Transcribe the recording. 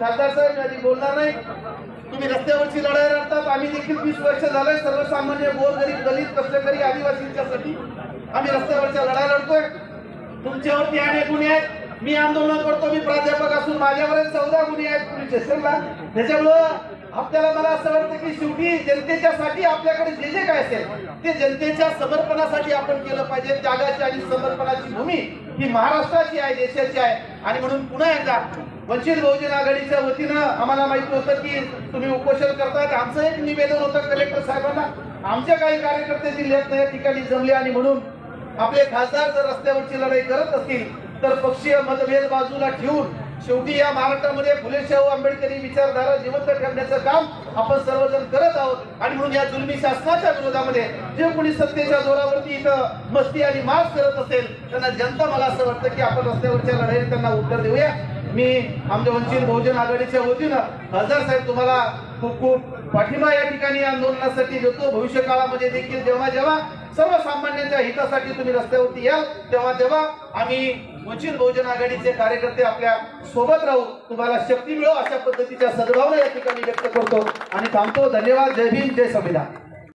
खासदार साहेब आधी बोलणार नाही। तुम्ही रस्त्यावरची लढाई लढतात, आम्ही देखील 20 वर्ष झाले सर्वसामान्य गोरगरीब दलित कष्टकरी आदिवासींच्यासाठी आम्ही रस्त्यावरच्या लढाई लढतोय। तुमच्यावरती अनेक गुन्हे आहेत, मी आंदोलन करतो, मी प्राध्यापक असून माझ्यावर 14 गुन्हे आहेत पोलीस स्टेशनला। त्याच्यामुळं आपल्याला मला असं वाटतं की शेवटी जनतेच्यासाठी आपल्याकडे जे जे काय असेल ते जनतेच्या समर्पणासाठी आपण केलं पाहिजे। त्यागाची आणि समर्पणाची भूमी ही महाराष्ट्राची आहे, देशाची आहे। आणि म्हणून पुन्हा एकदा वंचित बहुजन आघाडीच्या वतीनं आम्हाला माहिती होतं की तुम्ही उपोषण करताय। आमचं एक निवेदन होतं कलेक्टर साहेबांना, आमच्या काही कार्यकर्ते जिल्ह्यात या ठिकाणी जमले आणि म्हणून आपले खासदार जर रस्त्यावरची लढाई करत असतील तर पक्षीय मतभेद बाजूला ठेवून शेवटी या महाराष्ट्रामध्ये फुले शाहू आंबेडकरी विचारधारा जिवंत ठेवण्याचं काम आपण सर्वजण करत आहोत। आणि म्हणून या जुलमी शासनाच्या विरोधामध्ये जे कोणी सत्तेच्या जोरावरती इथं मस्ती आणि मास करत असेल त्यांना जनता, मला असं वाटतं की आपण रस्त्यावरच्या लढाईत त्यांना उत्तर देऊया। मी आमच्या वंचित बहुजन आघाडीच्या वतीनं खासदार साहेब तुम्हाला खूप खूप पाठिंबा या ठिकाणी आंदोलनासाठी देतो। भविष्य काळामध्ये देखील जेव्हा जेव्हा सर्वसामान्यांच्या हितासाठी तुम्ही रस्त्यावरती याल तेव्हा आम्ही वंचित बहुजन आघाडीचे कार्यकर्ते आपल्या सोबत राहू, तुम्हाला शक्ती मिळो अशा पद्धतीच्या सद्भावना या ठिकाणी व्यक्त करतो आणि थांबतो। धन्यवाद। जय भीम, जय संविधान।